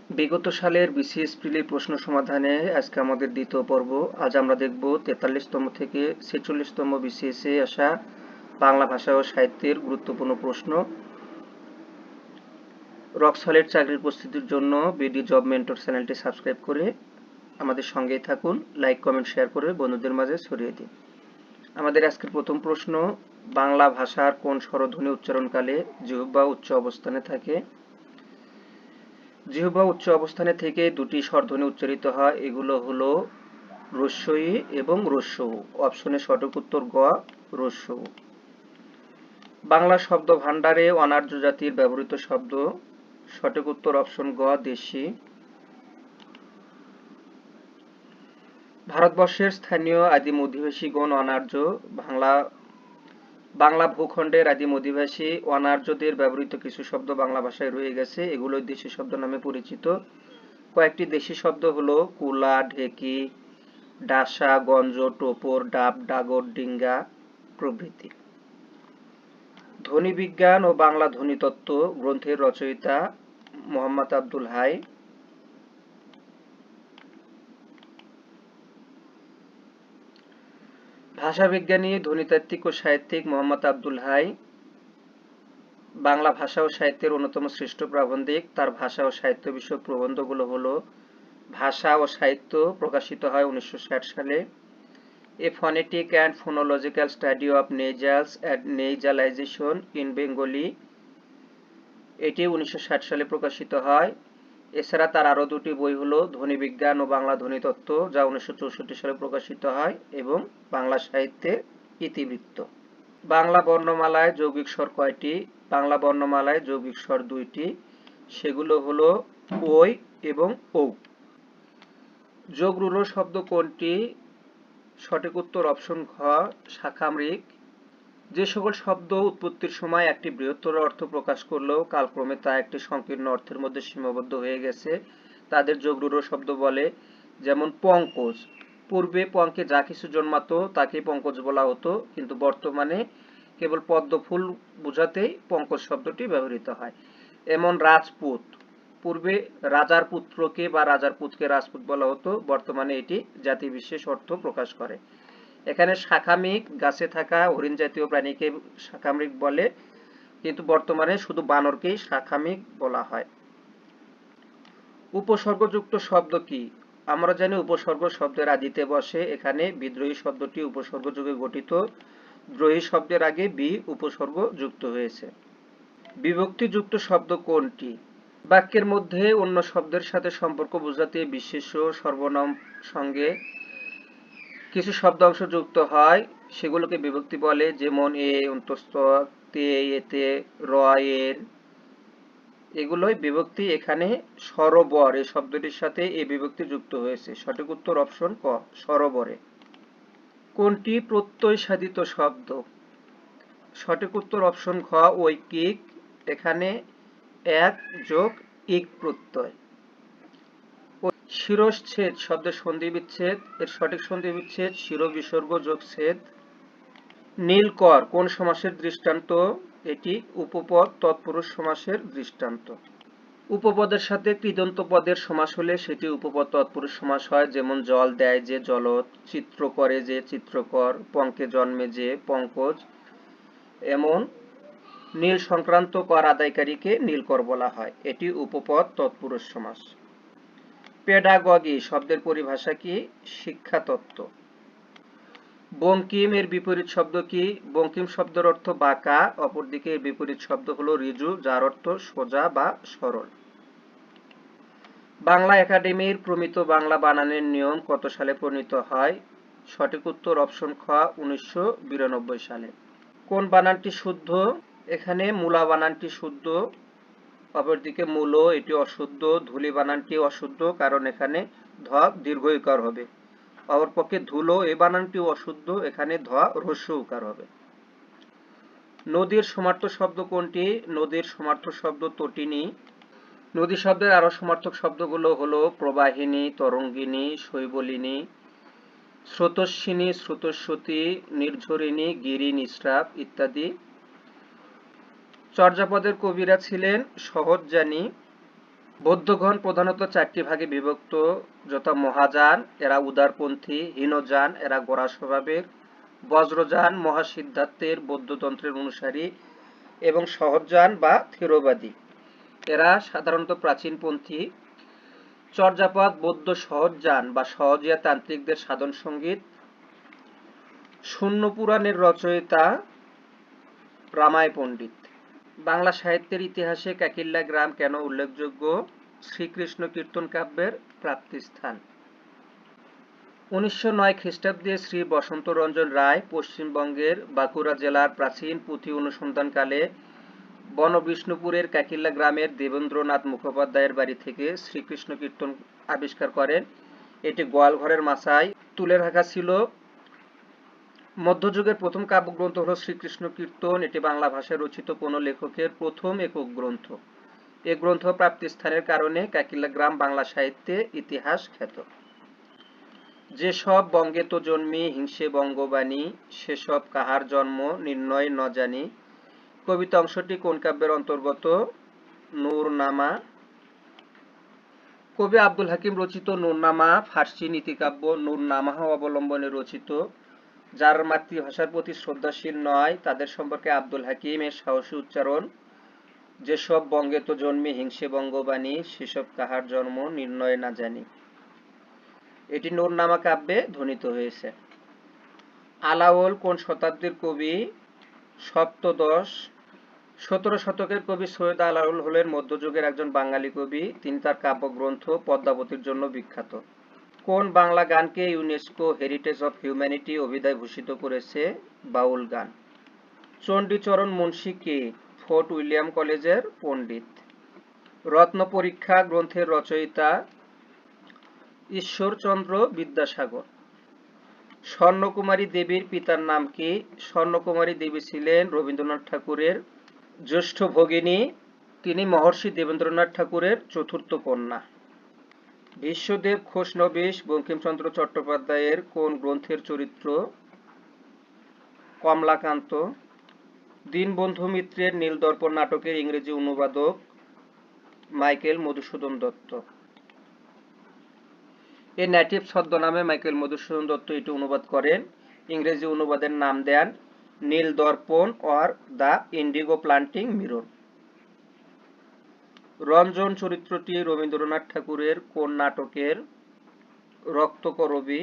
বিগত সালের বিসিএস প্রিলি প্রশ্ন সমাধানে আজকে আমাদের দ্বিতীয় পর্ব। আজ আমরা দেখব 43তম থেকে 46তম বিসিএস এ আসা বাংলা ভাষা ও সাহিত্যের গুরুত্বপূর্ণ প্রশ্ন। রক সলিড চাকরির প্রস্তুতির জন্য বিডি জব মেন্টর চ্যানেলটি সাবস্ক্রাইব করে আমাদের সঙ্গেই থাকুন। লাইক, কমেন্ট, শেয়ার করে বন্ধুদের মাঝে ছড়িয়ে দিন। আমাদের আজকের প্রথম প্রশ্ন, বাংলা ভাষার কোন স্বরধ্বনি উচ্চারণকালে জিহ্বা উচ্চ অবস্থানে থাকে? জিহ্বা উচ্চ অবস্থানে থেকে দুটি স্বরধ্বনি উচ্চারিত হয়, এগুলো হলো হ্রস্ব ই এবং হ্রস্ব উ। অপশনে সঠিক উত্তর গ, হ্রস্ব উ। বাংলা শব্দ ভাণ্ডারে অনার্য জাতির ব্যবহৃত শব্দ, সঠিক উত্তর অপশন গ, দেশি। ভারতবর্ষের স্থানীয় আদিম অধিবাসীগণ অনার্য। বাংলা ভূখণ্ডের আদিম অধিবাসী অনার্যদের ব্যবহৃত কিছু শব্দ বাংলা ভাষায় রয়ে গেছে, এগুলো দেশি শব্দ নামে পরিচিত। কয়েকটি দেশি শব্দ হলো কুলা, ঢেকি, ডাসা, গঞ্জ, টোপর, ডাব, ডাগর, ডিঙ্গা প্রভৃতি। ধ্বনিবিজ্ঞান ও বাংলা ধ্বনিতত্ত্ব গ্রন্থের রচয়িতা মোহাম্মদ আব্দুল হাই। ভাষাবিজ্ঞানী, ধ্বনিতাত্ত্বিক ও সাহিত্যিক মোহাম্মদ আব্দুল হাই বাংলা ভাষা ও সাহিত্যের অন্যতম শ্রেষ্ঠ প্রাবন্ধিক। তার ভাষা ও সাহিত্য বিষয়ক প্রবন্ধগুলো হলো ভাষা ও সাহিত্য, প্রকাশিত হয় 1960 সালে। A phonetic and phonological study of nasals and nasalization in Bengali, এটি 1960 সালে প্রকাশিত হয়। এছাড়া তার আরও দুটি বই হলো ধ্বনিবিজ্ঞান ও বাংলা ধ্বনিতত্ত্ব, যা 1964 সালে প্রকাশিত হয়, এবং বাংলা সাহিত্যের ইতিবৃত্ত। বাংলা বর্ণমালায় যৌগিক স্বর কয়টি? বাংলা বর্ণমালায় যৌগিক স্বর দুইটি, সেগুলো হলো ওই এবং ঔ। যোগরূঢ় শব্দ কোনটি? সঠিক উত্তর অপশন ঘ, শাখামৃগ। যে সকল শব্দ উৎপত্তির সময় একটি বৃহত্তর অর্থ প্রকাশ করলেও কালক্রমে তা একটি সংকীর্ণ অর্থের মধ্যে সীমাবদ্ধ হয়ে গেছে, তাদের যোগরূঢ় শব্দ বলে। যেমন পঙ্কজ, পূর্বে পঙ্কে যা কিছু জন্মাতো তাকে পঙ্কজ বলা হতো, কিন্তু বর্তমানে কেবল পদ্ম ফুল বোঝাতেই পঙ্কজ শব্দটি ব্যবহৃত হয়। এমন রাজপুত, পূর্বে রাজার পুত্রকে বা রাজার পুতকে রাজপুত বলা হতো, বর্তমানে এটি জাতিবিশেষ অর্থ প্রকাশ করে। এখানে শাখামৃগ, গাছে থাকা হরিণ জাতীয় প্রাণীকে শাখামৃগ বলে, কিন্তু বর্তমানে শুধু বানরকেই শাখামৃগ বলা হয়। উপসর্গযুক্ত শব্দ কি? আমরা জানি উপসর্গ শব্দের আদিতে বসে, এখানে বিদ্রোহী শব্দটি উপসর্গ যুগে গঠিত। দ্রোহী শব্দের আগে বি উপসর্গ যুক্ত হয়েছে। বিভক্তিযুক্ত শব্দ কোনটি? বাক্যের মধ্যে অন্য শব্দের সাথে সম্পর্ক বোঝাতে বিশেষ্য, সর্বনাম সঙ্গে কিছু শব্দাংশ যুক্ত হয়, সেগুলোকে বিভক্তি বলে। যেমন এ, অন্তস্থ, তে, এতে, র, এর, এগুলোই বিভক্তি। এখানে সরোবর এই শব্দটির সাথে এ বিভক্তি যুক্ত হয়েছে। সঠিক উত্তর অপশন ক, সরোবরে। কোনটি প্রত্যয় সাধিত শব্দ? সঠিক উত্তর অপশন ঘ, ঐকিক। এখানে এক যোগ ইক প্রত্যয়। শিরশ্ছেদ শব্দের সন্ধি বিচ্ছেদ, এর সঠিক সন্ধি বিচ্ছেদ শির বিসর্গ যোগ ছেদ। নীলকর কোন সমাসের দৃষ্টান্ত? এটি উপপদ তৎপুরুষ সমাসের দৃষ্টান্ত। উপপদের সাথে কৃদন্ত পদের সমাস হলে সেটি উপপদ তৎপুরুষ সমাস হয়। যেমন জল দেয় যে জলদ, চিত্র করে যে চিত্রকর, পঙ্কে জন্মে যে পঙ্কজ। এমন নীল সংক্রান্ত কর আদায়কারীকে নীলকর বলা হয়, এটি উপপদ তৎপুরুষ সমাস। পেডাগগি শব্দের পরিভাষা কি? শিক্ষাতত্ত্ব। বঙ্কিম এর বিপরীত শব্দ কি? বঙ্কিম শব্দের অর্থ বাঁকা, অপরদিকে এর বিপরীত শব্দ হলো ঋজু, যার অর্থ সোজা বা সরল। বাংলা একাডেমির প্রমিত বাংলা বানানের নিয়ম কত সালে প্রণীত হয়? সঠিক উত্তর অপশন খ, 1992 সালে। কোন বানানটি শুদ্ধ? এখানে মূলা বানানটি শুদ্ধ, অপরদিকে মূলো এটি অশুদ্ধ। ধূলি বানানটি অশুদ্ধ, কারণ এখানে ধ দীর্ঘ ইকার হবে। অপরপক্ষে ধুলো এই বানানটি অশুদ্ধ, এখানে ধ হ্রস্ব উকার হবে। নদীর সমার্থক শব্দ কোনটি? নদীর সমার্থক শব্দ তটিনী। নদী শব্দের আরো সমার্থক শব্দগুলো হলো প্রবাহিনী, তরঙ্গিনী, শৈবলিনী, স্রোতস্বিনী, স্রোতস্বতী, নির্ঝরিণী, গিরি, নিঃস্রাব ইত্যাদি। চর্যাপদের কবিরা ছিলেন সহজজানী, বৌদ্ধগণ প্রধানত চারটি ভাগে বিভক্ত, যথা মহাযান, এরা উদারপন্থী; হীনযান, এরা গোঁড়া স্বভাবের; বজ্রযান মহাসিদ্ধান্তের বৌদ্ধতন্ত্রের অনুসারী; এবং সহজযান বা থেরবাদী, এরা সাধারণত প্রাচীনপন্থী। চর্যাপদ বৌদ্ধ সহজযান বা সহজিয়া তান্ত্রিকদের সাধন সঙ্গীত। শূন্য পুরাণের রচয়িতা রামায় পণ্ডিত। বাংলা সাহিত্যের ইতিহাসে কাকিল্যা গ্রাম কেন উল্লেখযোগ্য? শ্রীকৃষ্ণ কীর্তন কাব্যের প্রাপ্তিস্থান। 1909 খ্রিস্টাব্দে শ্রী বসন্ত রঞ্জন রায় পশ্চিমবঙ্গের বাঁকুড়া জেলার প্রাচীন পুঁথি অনুসন্ধানকালে বনবিষ্ণুপুরের কাকিল্যা গ্রামের দেবেন্দ্রনাথ মুখোপাধ্যায়ের বাড়ি থেকে শ্রীকৃষ্ণ কীর্তন আবিষ্কার করেন। এটি গোয়ালঘরের মাচায় তুলে রাখা ছিল। মধ্যযুগের প্রথম কাব্যগ্রন্থ হল শ্রীকৃষ্ণ কীর্তন। এটি বাংলা ভাষায় রচিত কোনো লেখকের প্রথম একক গ্রন্থ। এ গ্রন্থ প্রাপ্তিস্থানের কারণে কাকিল্যা গ্রাম বাংলা সাহিত্যে ইতিহাস খ্যাত। যেসব বঙ্গে তো জন্মি হিংসে বঙ্গবাণী, সেসব কাহার জন্ম নির্ণয় ন জানি। কবিতা অংশটি কোন কাব্যের অন্তর্গত? নূরনামা। কবি আব্দুল হাকিম রচিত নূরনামা ফার্সি নীতিকাব্য নূরনামাহ অবলম্বনে রচিত। যার মাতৃভাষার প্রতি শ্রদ্ধাশীল নয় তাদের সম্পর্কে আব্দুল হাকিম এর সাহসী উচ্চারণ, যেসব বঙ্গে তো জন্মি হিংসে বঙ্গবাণী, সেসব কাহার জন্ম নির্ণয় না জানি, এটি নূরনামা কাব্যে ধ্বনিত হয়েছে। আলাওল কোন শতাব্দীর কবি? সপ্তদশ। 17 শতকের কবি সৈয়দ আলাওল হলেন মধ্যযুগের একজন বাঙালি কবি। তিনি তার কাব্যগ্রন্থ পদ্মাবতীর জন্য বিখ্যাত। কোন বাংলা গানকে ইউনেস্কো হেরিটেজ অফ হিউম্যানিটি অভিধায় ভূষিত করেছে? বাউল গান। চণ্ডীচরণ মুন্সী কে? ফোর্ট উইলিয়াম কলেজের পণ্ডিত। রত্ন পরীক্ষা গ্রন্থের রচয়িতা ঈশ্বরচন্দ্র বিদ্যাসাগর। স্বর্ণকুমারী দেবীর পিতার নাম কি? স্বর্ণকুমারী দেবী ছিলেন রবীন্দ্রনাথ ঠাকুরের জ্যেষ্ঠ ভগিনী। তিনি মহর্ষি দেবেন্দ্রনাথ ঠাকুরের চতুর্থ কন্যা। বিশ্বদেব খোসনবিশ বঙ্কিমচন্দ্র চট্টোপাধ্যায়ের কোন গ্রন্থের চরিত্র? কমলাকান্ত। দীনবন্ধু মিত্রের নীলদর্পণ নাটকের ইংরেজি অনুবাদক Michael Madhusudan Dutta. A native ছদ্মনামে মাইকেল মধুসূদন দত্ত এটি অনুবাদ করেন। ইংরেজি অনুবাদের নাম দেন Nildarpan or the Indigo Planting Mirror. Ranjan চরিত্রটি রবীন্দ্রনাথ ঠাকুরের কোন নাটকের? রক্তকরবী।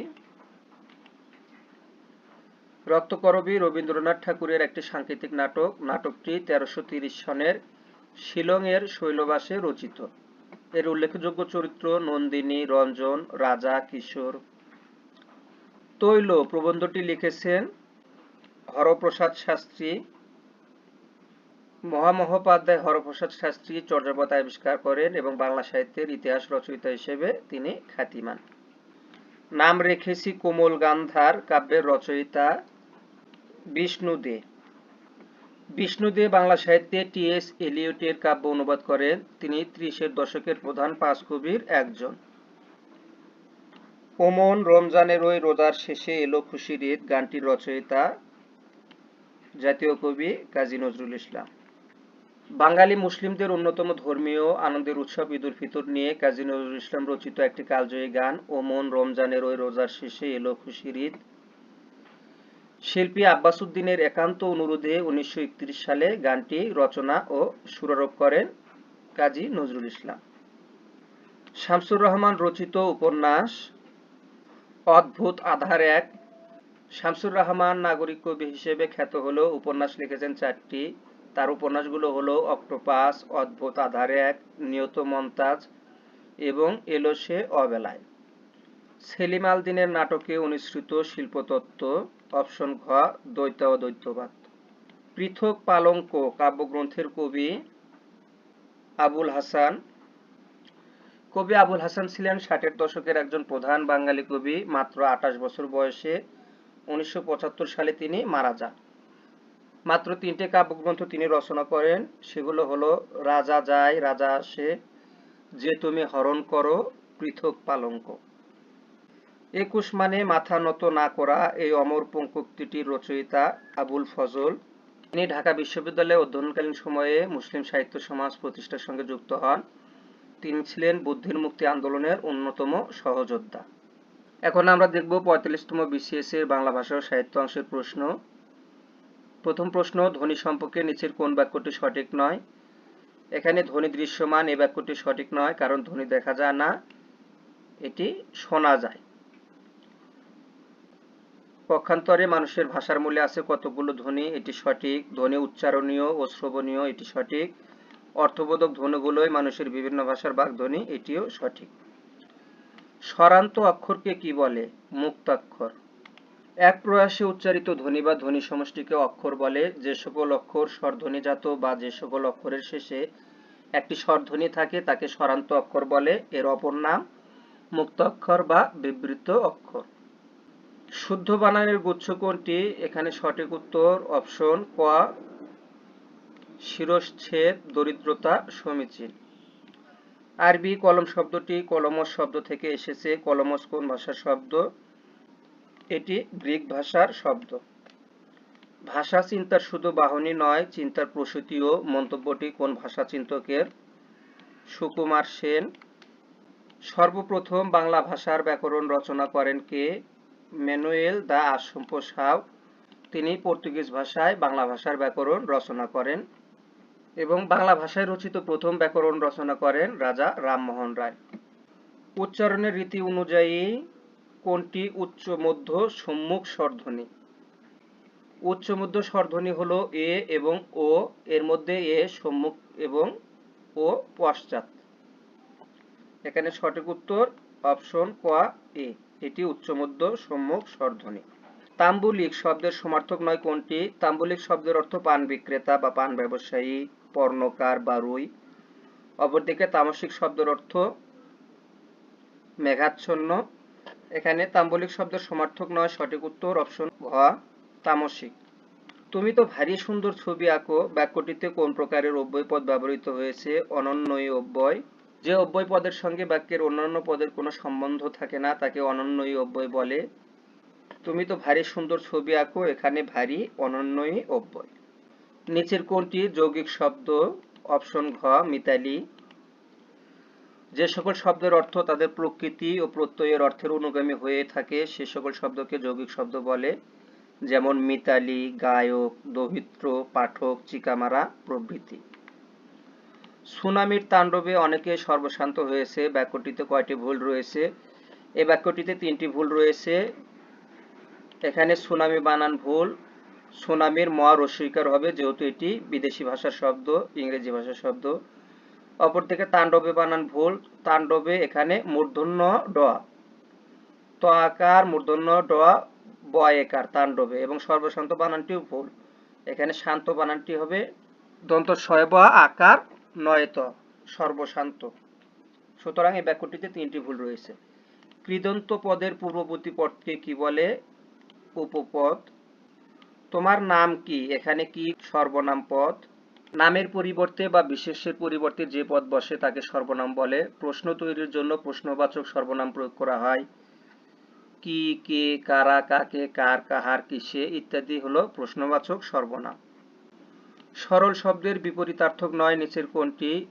রক্তকরবী রবীন্দ্রনাথ ঠাকুরের একটি সাংকেতিক নাটক। নাটকটি 1330 সনের শিলংয়ের শৈলবাসে রচিত। এর উল্লেখযোগ্য চরিত্র নন্দিনী, রঞ্জন, রাজা, কিশোর। তৈল প্রবন্ধটি লিখেছেন হরপ্রসাদ শাস্ত্রী। মহামহোপাধ্যায় হরপ্রসাদ শাস্ত্রী চর্যাপদ আবিষ্কার করেন এবং বাংলা সাহিত্যের ইতিহাস রচয়িতা হিসেবে তিনি খ্যাতিমান। নাম রেখেছি কোমল গান্ধার কাব্যের রচয়িতা বিষ্ণু দে। বিষ্ণু দে বাংলা সাহিত্যে টি.এস. এলিয়টের কাব্য অনুবাদ করেন। তিনি 30-এর দশকের প্রধান 5 কবির একজন। ওমন রমজানের ওই রোজার শেষে এলো খুশির ঈদ গানটির রচয়িতা জাতীয় কবি কাজী নজরুল ইসলাম। বাঙালি মুসলিমদের অন্যতম ধর্মীয় আনন্দের উৎসব ঈদ উল ফিতর নিয়ে কাজী নজরুল ইসলাম রচিত একটি কালজয়ী গান ওমন রমজানের ওই রোজার শেষে এলো খুশির ঈদ। শিল্পী আব্বাস উদ্দিনের একান্ত অনুরোধে 1931 সালে গানটি রচনা ও সুরারোপ করেন কাজী নজরুল ইসলাম। শামসুর রহমান রচিত উপন্যাস অদ্ভুত আধার এক। শামসুর রহমান নাগরিক কবি হিসেবে খ্যাত হলেও উপন্যাস লিখেছেন 4টি। তার উপন্যাসগুলো হলো অক্টোপাস, অদ্ভুত আধার এক, নিয়ত মমতাজ এবং এলো সে অবেলায়। সেলিম আল দীনের নাটকে অনুসৃত শিল্পতত্ত্ব। অপশন ঘ দ্বৈত ও দ্বৈতবাদ। পৃথক পালঙ্ক কাব্যগ্রন্থের কবি আবুল হাসান। কবি আবুল হাসান ছিলেন 60-এর দশকের একজন প্রধান বাঙালি কবি। মাত্র 28 বছর বয়সে 1975 সালে তিনি মারা যান। মাত্র 3টে কাব্যগ্রন্থ তিনি রচনা করেন। সেগুলো হলো রাজা যায় রাজা আসে, যে তুমি হরণ করো, পৃথক পালঙ্ক। 21 মানে মাথা নত না করা এই অমর পঙ্ক্তিটির রচয়িতা আবুল ফজল। তিনি ঢাকা বিশ্ববিদ্যালয়ে অধ্যয়নকালীন সময়ে মুসলিম সাহিত্য সমাজ প্রতিষ্ঠার সঙ্গে যুক্ত হন। তিনি ছিলেন বুদ্ধির মুক্তি আন্দোলনের অন্যতম সহযোদ্ধা। এখন আমরা দেখব 45তম BCS এর বাংলা ভাষা ও সাহিত্য অংশের প্রশ্ন। প্রথম প্রশ্ন, ধ্বনি সম্পর্কে নিচের কোন বাক্যটি সঠিক নয়? এখানে ধ্বনি দৃশ্যমান এই বাক্যটি সঠিক নয়, কারণ ধ্বনি দেখা যায় না, এটি শোনা যায়। পক্ষান্তরে মানুষের ভাষার মূলে আছে কতগুলো ধ্বনি, এটি সঠিক। ধ্বনি উচ্চারণীয় ও শ্রবণীয়, এটি সঠিক। অর্থবোধক ধ্বনিগুলোই মানুষের বিভিন্ন ভাষার বাগধ্বনি, এটিও সঠিক। স্বরান্ত অক্ষরকে কি বলে? মুক্তাক্ষর। এক প্রয়াসে উচ্চারিত ধ্বনি বা ধ্বনি সমষ্টিকে অক্ষর বলে। যে সকল অক্ষর স্বরধ্বনিজাত বা যে সকল অক্ষরের শেষে একটি স্বরধ্বনি থাকে তাকে স্বরান্ত অক্ষর বলে। এর অপর নাম মুক্তাক্ষর বা বিবৃত অক্ষর। শুদ্ধ বানানের গুচ্ছ কোনটি? এখানে সঠিক উত্তর অপশন ক, শিরশ্ছেদ, দরিদ্রতা, সমীচীন। আরবি কলম শব্দটি কলমস শব্দ থেকে এসেছে। কলমস কোন ভাষার শব্দ? এটি গ্রিক ভাষার শব্দ। ভাষা চিন্তার শুধু বাহনী নয়, চিন্তার প্রসূতিও। মন্তব্যটি কোন ভাষা চিন্তকের? সুকুমার সেন। সর্বপ্রথম বাংলা ভাষার ব্যাকরণ রচনা করেন কে? ম্যানুয়েল দা আসম্পসাও। তিনি পর্তুগিজ ভাষায় বাংলা ভাষার ব্যাকরণ রচনা করেন এবং বাংলা ভাষায় রচিত প্রথম ব্যাকরণ রচনা করেন রাজা রামমোহন রায়। উচ্চারণের রীতি অনুযায়ী কোনটি উচ্চ মধ্য সম্মুখ স্বরধ্বনি? উচ্চ মধ্য স্বরধ্বনি হলো এ এবং ও, এর মধ্যে এ সম্মুখ এবং ও পশ্চাৎ। এখানে সঠিক উত্তর অপশন ক, এ, এটি উচ্চ মধ্য সম্মুখ স্বরধ্বনি। তাম্বুলিক শব্দের সমার্থক নয় কোনটি? তাম্বুলিক শব্দের অর্থ পান বিক্রেতা বা পান ব্যবসায়ী, পর্ণকার বা রুই। অপরদিকে তামসিক শব্দের অর্থ মেঘাচ্ছন্ন। এখানে তাম্বুলিক শব্দের সমার্থক নয়, সঠিক উত্তর অপশন ঘ, তামসিক। তুমি তো ভারী সুন্দর ছবি আঁকো বাক্যটিতে কোন প্রকারের অব্যয় পদ ব্যবহৃত হয়েছে? অনন্যই অব্যয়। যে অব্যয় পদের সঙ্গে বাক্যের অন্যান্য পদের কোনো সম্বন্ধ থাকে না তাকে অনন্যই অব্যয় বলে। তুমি তো ভারী সুন্দর ছবি আঁকো, এখানে ভারী অনন্যই অব্যয়। নিচের কোনটি যৌগিক শব্দ? অপশন ঘ, মিতালি। যে সকল শব্দের অর্থ তাদের প্রকৃতি ও প্রত্যয়ের অর্থের অনুগামী হয়ে থাকে সে সকল শব্দকে যৌগিক শব্দ বলে, যেমন মিতালি, গায়ক, দৌহিত্র, পাঠক, চিকামারা প্রভৃতি। সুনামির তাণ্ডবে অনেকে সর্বশান্ত হয়েছে বাক্যটিতে কয়টি ভুল রয়েছে? এই বাক্যটিতে তিনটি ভুল রয়েছে। এখানে সুনামি বানান ভুল। সুনামির ম রস্বইকার হবে যেহেতু এটি বিদেশি ভাষার শব্দ, ইংরেজি ভাষার শব্দ। অপরদিকে তাণ্ডবে বানান ভুল। তাণ্ডবে এখানে মূর্ধন্য ড, ত আকার মূর্ধন্য ড, ব একার তাণ্ডবে, এবং সর্বশান্ত বানানটিও ভুল। এখানে শান্ত বানানটি হবে দন্ত শয় ব আকার নয় ত, সর্বশান্ত। সুতরাং এই বাক্যটিতে তিনটি ভুল রয়েছে। কৃদন্ত পদের পূর্ববর্তী পদকে কি বলে? উপপদ। তোমার নাম কি? এখানে কি সর্বনাম পদ। নামের পরিবর্তে বা বিশেষ্যের পরিবর্তে যে পদ বসে তাকে সর্বনাম বলে। প্রশ্ন তৈরির জন্য প্রশ্নবাচক সর্বনাম প্রয়োগ করা হয়। কি, কে, কারা, কাকে, কার, কাহার, কিসে ইত্যাদি হলো প্রশ্নবাচক সর্বনাম। সরল শব্দের বিপরীতার্থক নয় নিচের কোনটি?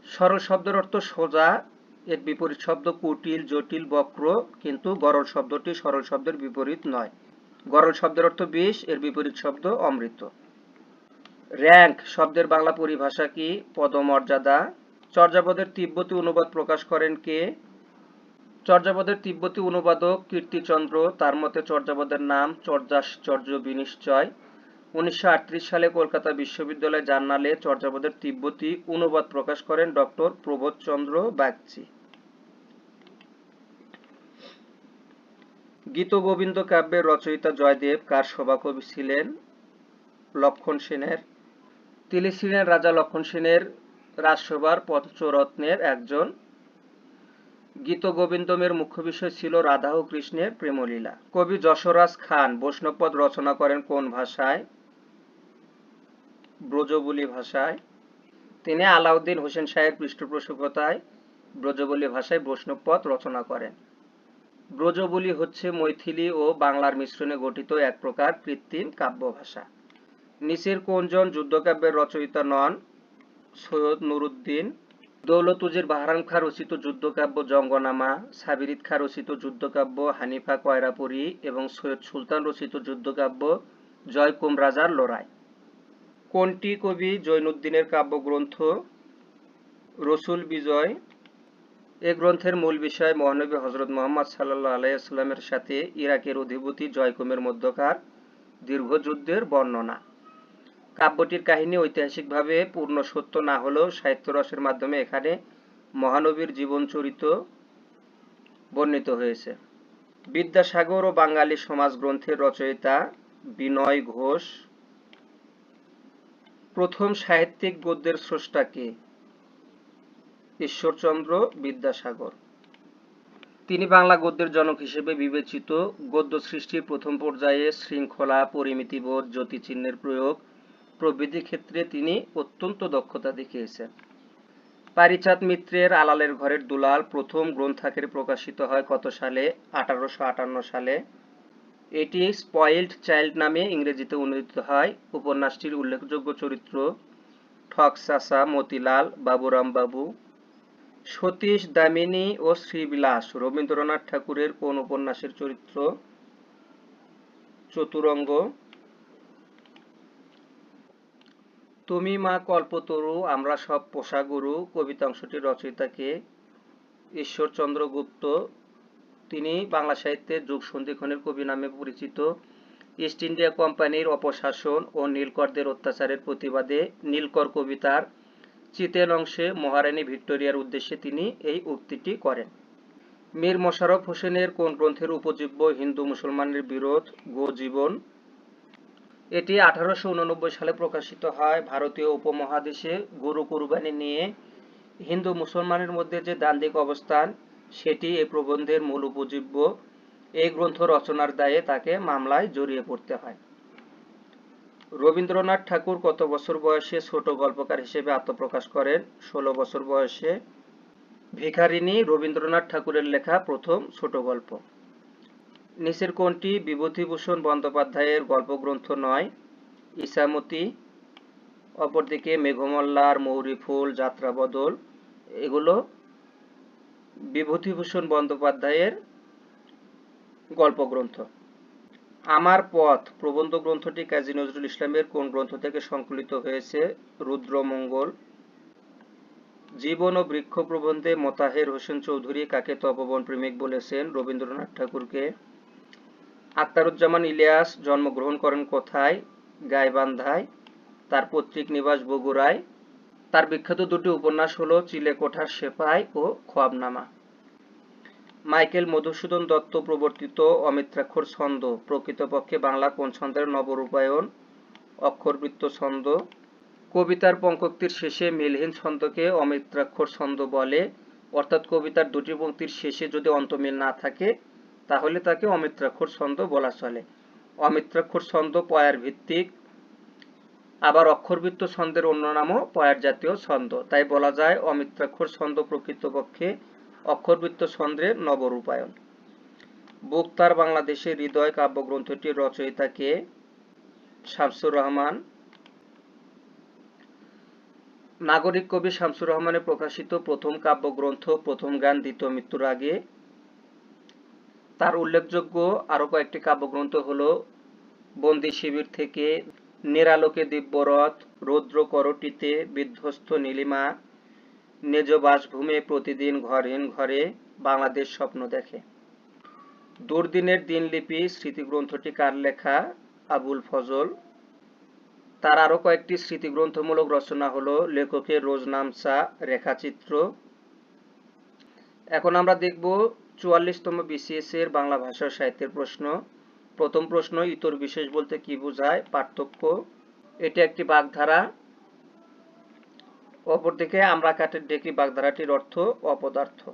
সরল শব্দের অর্থ সোজা, এর বিপরীত শব্দ কুটিল, জটিল, বক্র, কিন্তু গরল শব্দটি সরল শব্দের বিপরীত নয়। গরল শব্দের অর্থ বিষ, এর বিপরীত শব্দ অমৃত। র্যাঙ্ক শব্দের বাংলা পরিভাষা কি? পদমর্যাদা। চর্যাপদের তিব্বতী অনুবাদ প্রকাশ করেন কে? চর্যাপদের তিব্বতী অনুবাদক কীর্তিচন্দ্র। তার মতে চর্যাপদের নাম চর্যাশ্চর্য বিনিশ্চয়। 1938 সালে কলকাতা বিশ্ববিদ্যালয় জার্নালে চর্যাপদের তিব্বতী অনুবাদ প্রকাশ করেন ডক্টর প্রবোধচন্দ্র বাগচি। গীতগোবিন্দ কাব্যের রচয়িতা জয়দেব কার সভাকবি ছিলেন? লক্ষণ সেনের। তিনি ছিলেন রাজা লক্ষণ সেনের রাজসভার পঞ্চরত্নের একজন। গীতগোবিন্দমের মুখ্য বিষয় ছিল রাধা ও কৃষ্ণের প্রেমলীলা। কবি যশোরাজ খান বৈষ্ণবপদ রচনা করেন কোন ভাষায়? ব্রজবুলি ভাষায়। তিনি আলাউদ্দিন হোসেন শাহের পৃষ্ঠপোষকতায় ব্রজবুলি ভাষায় বৈষ্ণবপদ রচনা করেন। ব্রজবুলি হচ্ছে মৈথিলি ও বাংলার মিশ্রণে গঠিত এক প্রকার কৃত্রিম কাব্য ভাষা। নিচের কোনজন যুদ্ধকাব্যের রচয়িতা নন? সৈয়দ নুরউদ্দিন। দৌলত উজির বাহরাম খাঁ রচিত যুদ্ধকাব্য জঙ্গনামা, সাবিরিদ খাঁ রচিত যুদ্ধকাব্য হানিফা কয়রাপুরী এবং সৈয়দ সুলতান রচিত যুদ্ধকাব্য জয়কুম রাজার লড়াই। কোনটি কবি জৈনুদ্দিনের কাব্যগ্রন্থ? রসুল বিজয়। এ গ্রন্থের মূল বিষয় মহানবী হযরত মুহাম্মদ সাল্লাল্লাহু আলাইহি ওয়াসাল্লামের সাথে ইরাকের অধিপতি জয়কুমের মধ্যকার দীর্ঘ যুদ্ধের বর্ণনা। কাব্যটির কাহিনী ঐতিহাসিকভাবে পূর্ণ সত্য না হলেও সাহিত্যরসের মাধ্যমে এখানে মহানবীর জীবনচরিত বর্ণিত হয়েছে। বিদ্যাসাগর ও বাঙালি সমাজ গ্রন্থের রচয়িতা বিনয় ঘোষ। প্রথম সাহিত্যিক গদ্যের স্রষ্টা কে? ঈশ্বরচন্দ্র বিদ্যাসাগর। তিনি বাংলা গদ্যের জনক হিসেবে বিবেচিত। গদ্য সৃষ্টির প্রথম পর্যায়ে শৃঙ্খলা, পরিমিতিবোধ, জ্যোতিচিহ্নের প্রয়োগ প্রভৃতি ক্ষেত্রে তিনি অত্যন্ত দক্ষতা দেখিয়েছেন। পারিচাঁদ মিত্রের আলালের ঘরের দুলাল প্রথম গ্রন্থাকারে প্রকাশিত হয় কত সালে? 1858 সালে। এটি স্পয়েলড চাইল্ড নামে ইংরেজিতে অনুদিত হয়। উপন্যাসটির উল্লেখযোগ্য চরিত্র ঠক চাচা, মতিলাল, বাবুরাম বাবু। সতীশ, দামিনী ও শ্রীবিলাস রবীন্দ্রনাথ ঠাকুরের কোন উপন্যাসের চরিত্র? চতুরঙ্গ। তুমি মা কল্পতরু, আমরা সব পোষা গরু কবিতাংশটির রচয়িতা কে? ঈশ্বরচন্দ্র গুপ্ত। তিনি বাংলা সাহিত্যের যুগ সন্ধিক্ষণের কবি নামে পরিচিত। ইস্ট ইন্ডিয়া কোম্পানির অপশাসন ও নীলকরদের অত্যাচারের প্রতিবাদে নীলকর কবিতার চিতেন অংশে মহারানী ভিক্টোরিয়ার উদ্দেশ্যে তিনি এই উক্তিটি করেন। মীর মোশাররফ হোসেনের কোন গ্রন্থের উপজীব্য হিন্দু মুসলমানের বিরোধ? গো জীবন। এটি 1889 সালে প্রকাশিত হয়। ভারতীয় উপমহাদেশে গরু কুরবানি নিয়ে হিন্দু মুসলমানের মধ্যে যে দ্বান্দ্বিক অবস্থান, সেটি এই প্রবন্ধের মূল উপজীব্য। এই গ্রন্থ রচনার দায়ে তাকে মামলায় জড়িয়ে পড়তে হয়। রবীন্দ্রনাথ ঠাকুর কত বছর বয়সে ছোট গল্পকার হিসেবে আত্মপ্রকাশ করেন? 16 বছর বয়সে। ভিখারিণী রবীন্দ্রনাথ ঠাকুরের লেখা প্রথম ছোট গল্প। নিচের কোনটি বিভূতিভূষণ বন্দ্যোপাধ্যায়ের গল্পগ্রন্থ নয়? ইছামতী। অপরদিকে মেঘমল্লার, মৌরিফুল, যাত্রাবদল এগুলো বিভূতিভূষণ বন্দ্যোপাধ্যায়ের গল্পগ্রন্থ। আমার পথ প্রবন্ধ গ্রন্থটি কাজী নজরুল ইসলামের কোন গ্রন্থ থেকে সংকলিত হয়েছে? রুদ্রমঙ্গল। জীবন ও বৃক্ষ প্রবন্ধে মোতাহের হোসেন চৌধুরী কাকে তপোবন প্রেমিক বলেছেন? রবীন্দ্রনাথ ঠাকুরকে। আখতারুজ্জামান ইলিয়াস জন্মগ্রহণ করেন কোথায়? গাইবান্ধায়। তার পৈতৃক নিবাস বগুড়ায়। তার বিখ্যাত দুটি উপন্যাস হল চিলেকোঠার সেপাই ও খোয়াবনামা। মাইকেল মধুসূদন দত্ত প্রবর্তিত অমিত্রাক্ষর ছন্দ প্রকৃতপক্ষে বাংলা কোন ছন্দের নবরূপায়ণ? অক্ষরবৃত্ত ছন্দ। কবিতার পঙ্ক্তির শেষে মিলহীন ছন্দকে অমিত্রাক্ষর ছন্দ বলে, অর্থাৎ কবিতার দুটি পঙ্ক্তির শেষে যদি অন্তমিল না থাকে তাহলে তাকে অমিত্রাক্ষর ছন্দ বলা চলে। অমিত্রাক্ষর ছন্দ পয়ার ভিত্তিক, আবার অক্ষরবৃত্ত ছন্দের অন্য নামও পয়ার জাতীয় ছন্দ। তাই বলা যায় অমিত্রাক্ষর ছন্দ প্রকৃতপক্ষে অক্ষরবৃত্ত ছন্দের নবরূপায়ণ। বুক তার বাংলাদেশের হৃদয় কাব্যগ্রন্থটির রচয়িতা কে? শামসুর রহমান। নাগরিক কবি শামসুর রহমানের প্রকাশিত প্রথম কাব্যগ্রন্থ প্রথম গান দ্বিতীয় মৃত্যুর আগে। তার উল্লেখযোগ্য আরো কয়েকটি কাব্যগ্রন্থ হল বন্দি শিবির থেকে, নিরালোকে দিব্যরথ, রৌদ্র করটিতে, বিধ্বস্ত নীলিমা, নিজ বাসভূমে প্রতিদিন ঘরহীন ঘরে, বাংলাদেশ স্বপ্ন দেখে। দুর্দিনের দিনলিপি স্মৃতিগ্রন্থটি কার লেখা? আবুল ফজল। তার আরো কয়েকটি স্মৃতিগ্রন্থমূলক রচনা হলো লেখকের রোজনামচা, রেখাচিত্র। এখন আমরা দেখব 44তম BCS এর বাংলা ভাষা ও সাহিত্যের প্রশ্ন। প্রথম প্রশ্ন, ইতর বিশেষ বলতে কি বোঝায়? পার্থক্য। এটি একটি বাগধারা। অপরদিকে আমরা কাঠের ডেকরি বাগধারাটির অর্থ অপদার্থ।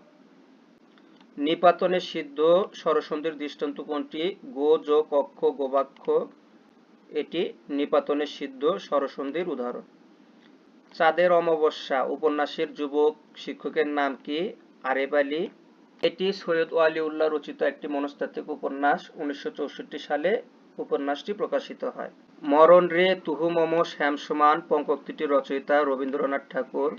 নিপাতনে সিদ্ধ স্বরসন্ধির দৃষ্টান্ত কোনটি? গো যোগ অক্ষ গোবাক্ষ, এটি নিপাতনে সিদ্ধ স্বরসন্ধির উদাহরণ। চাঁদের অমাবস্যা উপন্যাসের যুবক শিক্ষকের নাম কি? আরেফ আলী। এটি সৈয়দ ওয়ালিউল্লাহ রচিত একটি মনস্তাত্ত্বিক উপন্যাস। 1964 সালে উপন্যাসটি প্রকাশিত হয়। মরণ রে তুহু মম শ্যাম সমান পঙ্ক্তিটির রচয়িতা রবীন্দ্রনাথ ঠাকুর।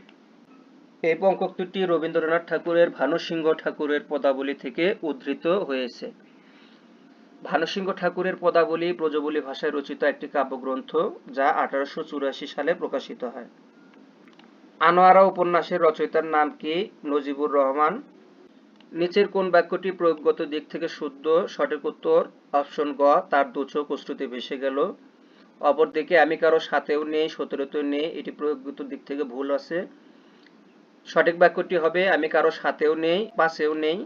এই পঙ্কোক্তিটি রবীন্দ্রনাথ ঠাকুরের ভানুসিংহ ঠাকুরের পদাবলী থেকে উদ্ধৃত হয়েছে। ভানুসিংহ ঠাকুরের পদাবলী ব্রজবুলি ভাষায় রচিত একটি কাব্যগ্রন্থ, যা 1884 সালে প্রকাশিত হয়। আনোয়ারা উপন্যাসের রচয়িতার নাম কি? নজিবুর রহমান। নিচের কোন বাক্যটি প্রয়োগগত দিক থেকে শুদ্ধ? সঠিক উত্তর অপশন গ, তার দু চোখ অশ্রুতে ভেসে গেল। অপরদিকে আমি কারো সাথেও নেই, 17তেও নেই, এটি প্রয়োগগত দিক থেকে ভুল আছে। সঠিক বাক্যটি হবে আমি কারো সাথেও নেই, পাশেও নেই।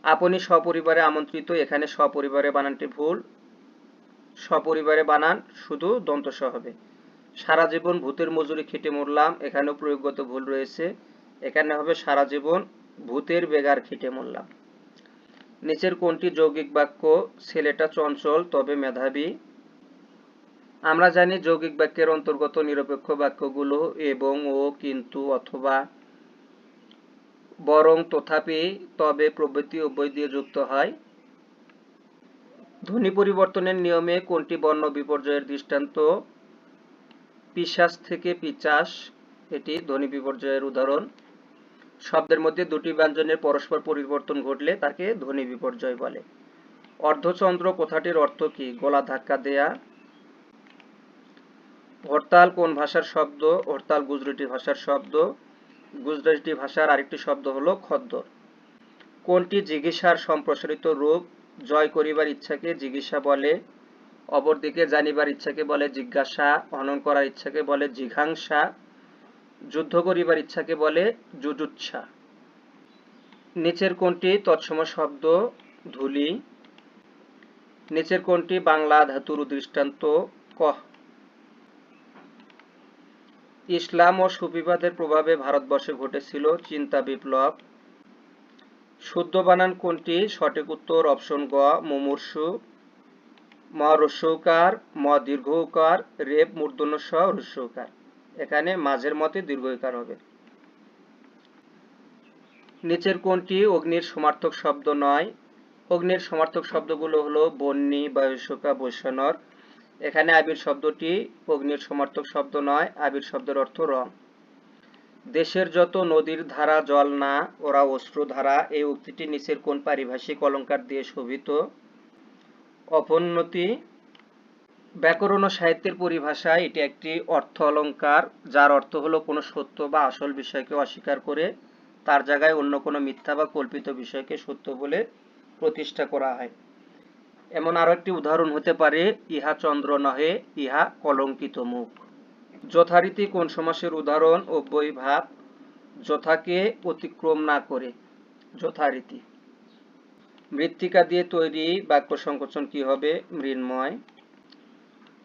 আপনি সপরিবারে আমন্ত্রিত, এখানে সপরিবারে বানানটি ভুল। সপরিবারে বানান শুধু দন্ত স হবে। সারা জীবন ভূতের মজুরি খেটে মরলাম, এখানেও প্রয়োগগত ভুল রয়েছে, এখানে হবে সারা জীবন ভূতের বেগার খেটে মরলাম। নিচের কোনটি যৌগিক বাক্য? ছেলেটা চঞ্চল তবে মেধাবী। আমরা জানি যৌগিক বাক্যের অন্তর্গত নিরপেক্ষ বাক্যগুলো এবং, ও, কিন্তু, অথবা, বরং, তথাপি, তবে প্রভৃতি উভয় দিয়ে যুক্ত হয়। ধ্বনি পরিবর্তনের নিয়মে কোনটি বর্ণ বিপর্যয়ের দৃষ্টান্ত? পিশাচ থেকে পিচাস, এটি ধ্বনি বিপর্যয়ের উদাহরণ। শব্দের মধ্যে দুটি ব্যঞ্জনের পরস্পর পরিবর্তন ঘটলে তাকে ধ্বনি বিপর্যয় বলে। অর্ধচন্দ্র কথাটির অর্থ কি? গলা ধাক্কা দেয়া। হরতাল কোন ভাষার শব্দ? হরতাল গুজরাটি ভাষার শব্দ। গুজরাটি ভাষার আরেকটি শব্দ হলো খদ্দর। কোনটি জিজ্ঞাসার সম্প্রসারিত রূপ? জয় করিবার ইচ্ছাকে জিজ্ঞাসা বলে, অপরদিকে জানিবার ইচ্ছাকে বলে জিজ্ঞাসা, হনন করার ইচ্ছাকে বলে জিঘাংসা, যুদ্ধ করিবার ইচ্ছাকে বলে যুযুৎসা। নিচের কোনটি তৎসম শব্দ? ধূলি। নিচের কোনটি বাংলা ধাতুর দৃষ্টান্ত? কহ। ইসলাম ও সুফিবাদের প্রভাবে ভারতবর্ষে ঘটেছিল চিন্তা বিপ্লব। শুদ্ধ বানান কোনটি? সঠিক উত্তর অপশন গ, মুমূর্ষু। ম রস্যৌকার, ম দীর্ঘৌকার, রেপ মূর্ধন্য স রস্যৌকার, এখানে মাঝের মতে দীর্ঘৌকার হবে। নিচের কোনটি অগ্নির সমার্থক শব্দ নয়? অগ্নির সমার্থক শব্দগুলো হলো বন্যী, বায়ুশোকা, বৈশ্বনর। এখানে আবির শব্দটি অগ্নির সমার্থক শব্দ নয়, আবির শব্দের অর্থ রং। দেশের যত নদীর ধারা জল না, ওরা অশ্রুধারা, এই উক্তিটি নিচের কোন পারিভাষিক অলঙ্কার দিয়ে শোভিত? অপোন্নতি। ব্যাকরণ ও সাহিত্যের পরিভাষায় এটি একটি অর্থ অলঙ্কার, যার অর্থ হলো কোনো সত্য বা আসল বিষয়কে অস্বীকার করে তার জায়গায় অন্য কোনো মিথ্যা বা কল্পিত বিষয়কে সত্য বলে প্রতিষ্ঠা করা হয়। এমন আরো একটি উদাহরণ হতে পারে, ইহা চন্দ্র নহে, ইহা কলঙ্কিত মুখ। যথারীতি কোন সমাসের উদাহরণ? অব্যয়ীভাব, যথাকে অতিক্রম না করে, যথারীতি। মৃত্তিকা দিয়ে তৈরি বাক্য সংকোচন কি হবে? মৃন্ময়।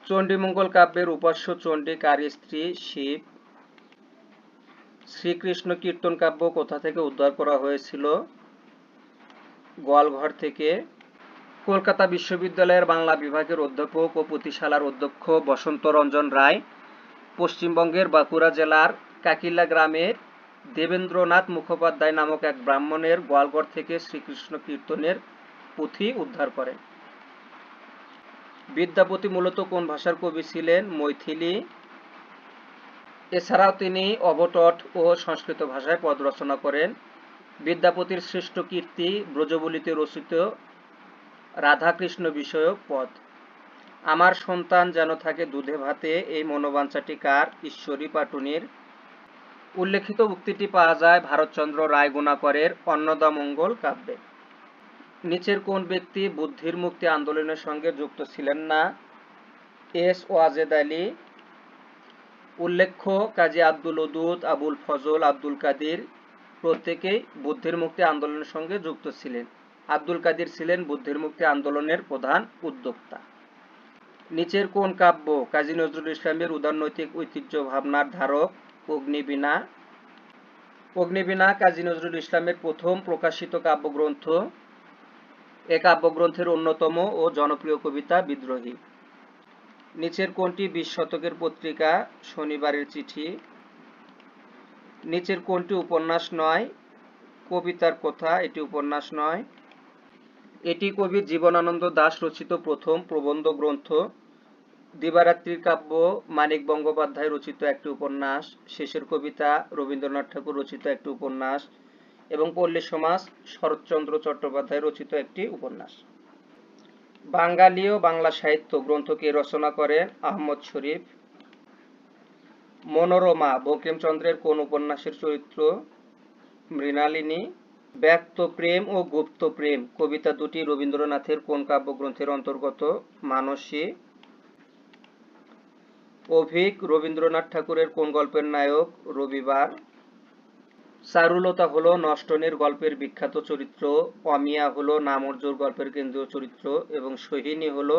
চণ্ডীমঙ্গল কাব্যের উপাস্য চণ্ডী কার স্ত্রী? শিব। শ্রীকৃষ্ণ কীর্তন কাব্য কোথা থেকে উদ্ধার করা হয়েছিল? গোয়ালঘর থেকে। কলকাতা বিশ্ববিদ্যালয়ের বাংলা বিভাগের অধ্যাপক ও পুঁথিশালার অধ্যক্ষ বসন্ত রঞ্জন রায় পশ্চিমবঙ্গের বাঁকুড়া জেলার কাকিলা গ্রামের দেবেন্দ্রনাথ মুখোপাধ্যায় নামক এক ব্রাহ্মণের গোয়ালঘর থেকে শ্রীকৃষ্ণ কীর্তনের পুঁথি উদ্ধার করেন। বিদ্যাপতি মূলত কোন ভাষার কবি ছিলেন? মৈথিলি। এছাড়াও তিনি অবটট ও সংস্কৃত ভাষায় পদ রচনা করেন। বিদ্যাপতির শ্রেষ্ঠ কীর্তি ব্রজবুলিতে রচিত রাধাকৃষ্ণ বিষয়ক পদ। আমার সন্তান যেন থাকে দুধে ভাতে, এই মনোবাঞ্ছাটি কার? ঈশ্বরী পাটুনির। উল্লেখিত উক্তিটি পাওয়া যায় ভারতচন্দ্র রায়গুণাকরের অন্নদামঙ্গল কাব্যে। নিচের কোন ব্যক্তি বুদ্ধির মুক্তি আন্দোলনের সঙ্গে যুক্ত ছিলেন না? এস ওয়াজেদ আলী। উল্লেখ্য কাজী আব্দুল ওদুদ, আবুল ফজল, আব্দুল কাদির প্রত্যেকেই বুদ্ধির মুক্তি আন্দোলনের সঙ্গে যুক্ত ছিলেন। আব্দুল কাদির ছিলেন বুদ্ধির মুক্তি আন্দোলনের প্রধান উদ্যোক্তা। নিচের কোন কাব্য কাজী নজরুল ইসলামের উদারনৈতিক ঐতিহ্য ভাবনার ধারক? অগ্নিবীণা। অগ্নিবীণা কাজী নজরুল ইসলামের প্রথম প্রকাশিত কাব্যগ্রন্থ। এ কাব্যগ্রন্থের অন্যতম ও জনপ্রিয় কবিতা বিদ্রোহী। নিচের কোনটি 20 শতকের পত্রিকা? শনিবারের চিঠি। নিচের কোনটি উপন্যাস নয়? কবিতার কথা, এটি উপন্যাস নয়। এটি কবি জীবনানন্দ দাশ রচিত প্রথম প্রবন্ধ গ্রন্থ। দিবারাত্রির কাব্য মানিক বন্দ্যোপাধ্যায় রচিত একটি উপন্যাস, শেষের কবিতা রবীন্দ্রনাথ ঠাকুর রচিত একটি উপন্যাস এবং পল্লী সমাজ শরৎচন্দ্র চট্টোপাধ্যায় রচিত একটি উপন্যাস। বাঙালি ও বাংলা সাহিত্য গ্রন্থকে রচনা করেন আহমদ শরীফ। মনোরমা বঙ্কিমচন্দ্রের কোন উপন্যাসের চরিত্র? মৃণালিনী। ব্যক্ত প্রেম ও গুপ্ত প্রেম কবিতা দুটি রবীন্দ্রনাথের কোন কাব্যগ্রন্থের অন্তর্গত? মানসী। অভিক রবীন্দ্রনাথ ঠাকুরের কোন গল্পের নায়ক? রবিবার। চারুলতা হলো নষ্টনীর গল্পের বিখ্যাত চরিত্র, অমিয়া হলো নামর্জুর গল্পের কেন্দ্রীয় চরিত্র এবং সোহিনী হলো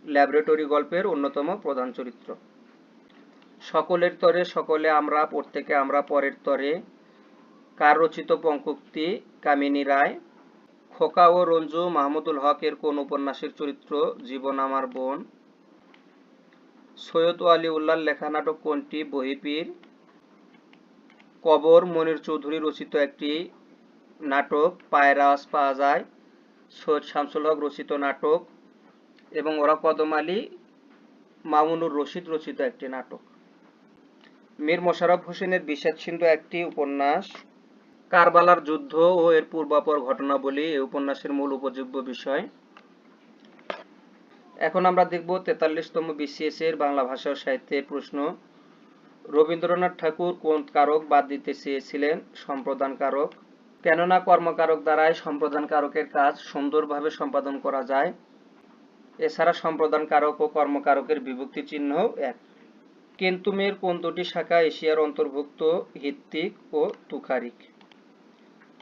ল্যাবরেটরি গল্পের অন্যতম প্রধান চরিত্র। সকলের তরে সকলে আমরা, প্রত্যেকে আমরা, পরের তরে কার রচিত পঙ্কোক্তি? কামিনী রায়। খোকা ও রঞ্জু মাহমুদুল হক এর কোন উপন্যাসের চরিত্র? জীবন আমার বোন। সৈয়দ ওয়ালিউল্লাহর লেখা নাটক কোনটি? বহিপীর। কবর মনির চৌধুরী রচিত একটি নাটক, পায়ের আওয়াজ পাওয়া যায়, সৈয়দ শামসুল হক রচিত নাটক এবং ওরা কদম আলী মামুনুর রশিদ রচিত একটি নাটক। মীর মোশাররফ হোসেনের বিষাদ সিন্ধু একটি উপন্যাস। কারবালার যুদ্ধ ও এর পূর্বাপর ঘটনাবলী এই উপন্যাসের মূল উপজীব্য বিষয়। এখন আমরা দেখব 43তম বিসিএস এর বাংলা ভাষা ও সাহিত্যের প্রশ্ন। রবীন্দ্রনাথ ঠাকুর কোন কারক বাদ দিতে চেয়েছিলেন? সম্প্রদান কারক। কেননা কর্মকারক দ্বারাই সম্প্রদান কারকের কাজ সুন্দরভাবে সম্পাদন করা যায়। এছাড়া সম্প্রদান কারক ও কর্মকারকের বিভক্তি চিহ্ন এক। কেন্তুমের কোন দুটি শাখা এশিয়ার অন্তর্ভুক্ত? হিত্তিক ও তুখারিক।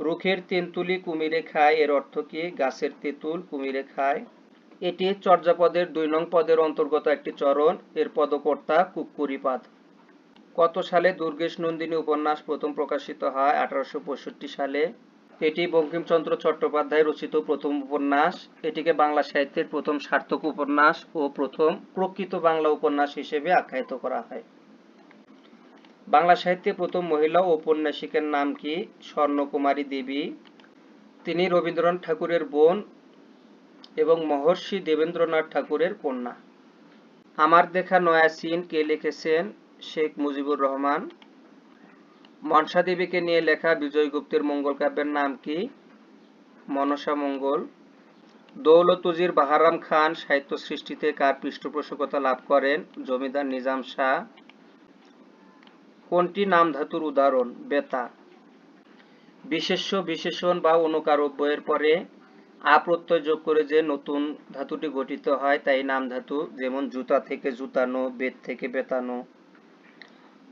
রুখের তেঁতুলি কুমিরে খায় এর অর্থ কি? গাছের তেঁতুল কুমিরে খায়। এটি চর্যাপদের 2 নং পদের অন্তর্গত একটি চরণ, এর পদকর্তা কুক্কুরীপাদ। কত সালে দুর্গেশ নন্দিনী উপন্যাস প্রথম প্রকাশিত হয়? 1865 সালে। এটি বঙ্কিমচন্দ্র চট্টোপাধ্যায় রচিত প্রথম উপন্যাস। এটিকে বাংলা সাহিত্যের প্রথম সার্থক উপন্যাস ও প্রথম প্রকৃত বাংলা উপন্যাস হিসেবে আখ্যায়িত করা হয়। বাংলা সাহিত্যে প্রথম মহিলা ঔপন্যাসিকের নাম কি? স্বর্ণকুমারী দেবী। তিনি রবীন্দ্রনাথ ঠাকুরের বোন এবং মহর্ষি দেবেন্দ্রনাথ ঠাকুরের কন্যা। আমার দেখা নয়া চীন কে লিখেছেন? শেখ মুজিবুর রহমান। মনসা দেবীকে নিয়ে লেখা বিজয়গুপ্তের মঙ্গল কাব্যের নাম কি? মনসা মঙ্গল। দৌলত উজির বাহারাম খান সাহিত্য সৃষ্টিতে কার পৃষ্ঠপোষকতা লাভ করেন? জমিদার নিজাম শাহ। কোনটি নাম ধাতুর উদাহরণ? বেতা। বিশেষ্য বিশেষণ বা অনুকারক এর পরে আ প্রত্যয় যোগ করে যে নতুন ধাতুটি গঠিত হয় তাই নাম ধাতু, যেমন জুতা থেকে জুতানো, বেত থেকে বেতানো।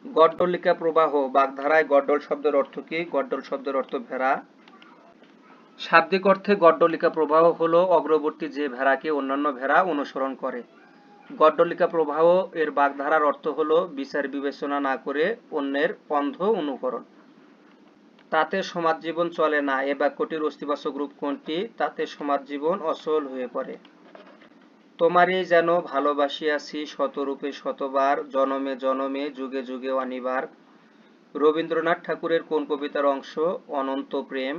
গড্ডলিকা প্রবাহ বাগধারায় গড্ডল শব্দের অর্থ কি? গড্ডল শব্দের অর্থ ভেড়া। শাব্দিক অর্থে গড্ডলিকা প্রবাহ হলো অগ্রবর্তী যে ভেড়াকে অন্যান্য ভেড়া অনুসরণ করে। গড্ডলিকা প্রবাহ এর বাগধারার অর্থ হলো বিচার বিবেচনা না করে অন্যের অন্ধ অনুকরণ। তাতে সমাজ জীবন চলে না এ বাক্যটির অস্তিবাচক রূপ কোনটি? তাতে সমাজ জীবন অচল হয়ে পড়ে। তোমারই যেন ভালোবাসিয়াছি শতরূপে শতবার, জনমে জনমে যুগে যুগে অনিবার। রবীন্দ্রনাথ ঠাকুরের কোন কবিতার অংশ? অনন্ত প্রেম।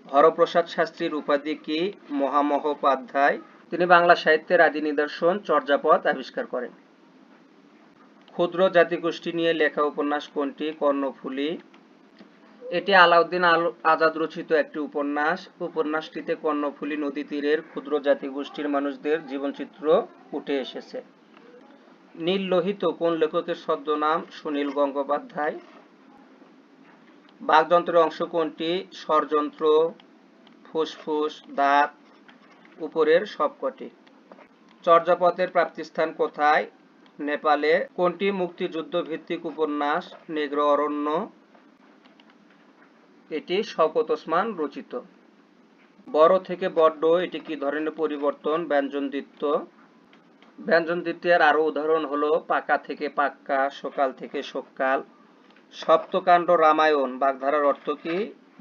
হরপ্রসাদ শাস্ত্রীর উপাধি কি? মহামহোপাধ্যায়। তিনি বাংলা সাহিত্যের আদি নিদর্শন চর্যাপদ আবিষ্কার করেন। ক্ষুদ্র জাতিগোষ্ঠী নিয়ে লেখা উপন্যাস কোনটি? কর্ণফুলী। এটি আলাউদ্দিন আজাদ রচিত একটি উপন্যাস। উপন্যাসটিতে কর্ণফুলী নদী তীরের ক্ষুদ্র জাতিগোষ্ঠীর মানুষদের জীবনচিত্র উঠে এসেছে। নীল লোহিত কোন লেখকের ছদ্মনাম? সুনীল গঙ্গোপাধ্যায়। বাকযন্ত্রের অংশ কোনটি? স্বরযন্ত্র, ফুসফুস, দাঁত, উপরের সবকটি। চর্যাপদের প্রাপ্তিস্থান কোথায়? নেপালে। কোনটি মুক্তিযুদ্ধ ভিত্তিক উপন্যাস? নেগ্রো অরণ্য। এটি শওকত ওসমান রচিত। বড় থেকে বড্ড এটি কি ধরনের পরিবর্তন? ব্যঞ্জনদ্বিত্ব। ব্যঞ্জনদ্বিত্বের আরো উদাহরণ হলো পাকা থেকে পাক্কা, সকাল থেকে সকাল। সপ্তকাণ্ড রামায়ণ বাগধারার অর্থ কি?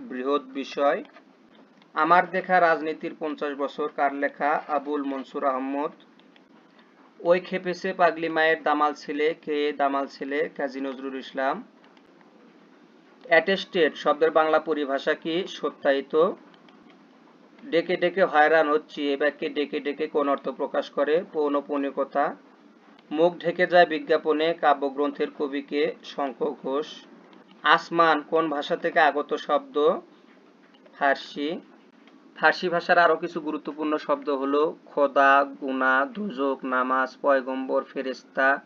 বৃহৎ বিষয়। আমার দেখা রাজনীতির 50 বছর কার লেখা? আবুল মনসুর আহমদ। ওই খেপেছে পাগলি মায়ের দামাল ছেলে কে? দামাল ছেলে কাজী নজরুল ইসলাম। অ্যাটেস্টেড শব্দের বাংলা পরিভাষা কি? সত্যায়িত। ডেকে ডেকে হয়রান হচ্ছি এ বাক্যে ডেকে ডেকে কোন অর্থ প্রকাশ করে? পৌনঃপুনিকতা। মুখ ঢেকে যায় বিজ্ঞাপনে কাব্যগ্রন্থের কবিকে? শঙ্খ ঘোষ। আসমান কোন ভাষা থেকে আগত শব্দ? ফার্সি। ফার্সি ভাষার আরো কিছু গুরুত্বপূর্ণ শব্দ হলো খোদা, গুনাহ, দোজখ, নামাজ, পয়গম্বর, ফেরেশতা,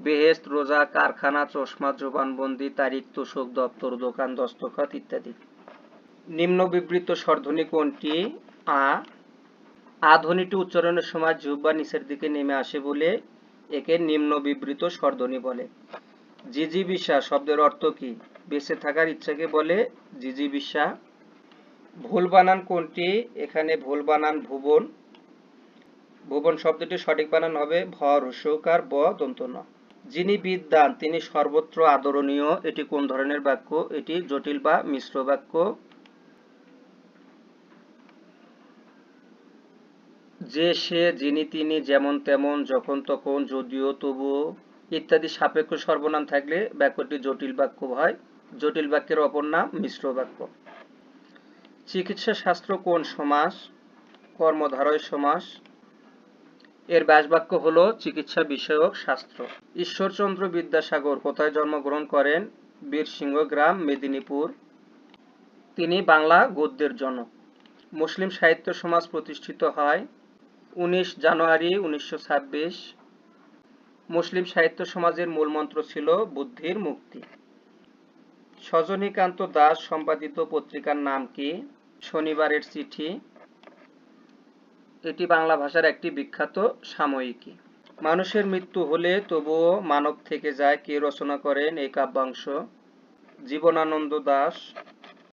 বেহেশত, রোজা, কারখানা, চশমা, জবানবন্দি, তারিখ, তোশক, দপ্তর, দোকান, দস্তখত ইত্যাদি। নিম্ন বিবৃত স্বরধ্বনি কোনটি? আ। আ ধ্বনিটি উচ্চারণের সময় জিহ্বা নিচের দিকে নেমে আসে বলে একে নিম্ন বিবৃত স্বরধ্বনি বলে। জিজিবিষা শব্দের অর্থ কি? বেঁচে থাকার ইচ্ছাকে বলে জিজিবিষা। ভুল বানান কোনটি? এখানে ভুল বানান ভুবন। ভুবন শব্দটি সঠিক বানান হবে ভ হ্রস্বকার ব দন্ত ন। যিনি বিদ্বান তিনি সর্বত্র আদরণীয়, এটি কোন ধরনের বাক্য? এটি জটিল বা মিশ্র বাক্য। যে, সে, যিনি, তিনি, যেমন তেমন, যখন তখন, যদিও, তবুও ইত্যাদি সাপেক্ষ সর্বনাম থাকলে বাক্যটি জটিল বাক্য হয়। জটিল বাক্যের অপর নাম মিশ্র বাক্য। চিকিৎসা শাস্ত্র কোন সমাস? কর্মধারয় সমাস। এর ব্যাসবাক্য হল চিকিৎসা বিষয়ক শাস্ত্র। ঈশ্বরচন্দ্র বিদ্যাসাগর কোথায় জন্মগ্রহণ করেন? বীরসিংহ গ্রাম, মেদিনীপুর। তিনি বাংলা গদ্যের জনক। মুসলিম সাহিত্য সমাজ প্রতিষ্ঠিত হয় 19 জানুয়ারি 1926। মুসলিম সাহিত্য সমাজের মূলমন্ত্র ছিল বুদ্ধির মুক্তি। সজনীকান্ত দাস সম্পাদিত পত্রিকার নাম কি? শনিবারের চিঠি। এটি বাংলা ভাষার একটি বিখ্যাত সাময়িকী। মানুষের মৃত্যু হলে তবুও মানব থেকে যায় কে রচনা করেন এই কাব্যাংশ? জীবনানন্দ দাশ।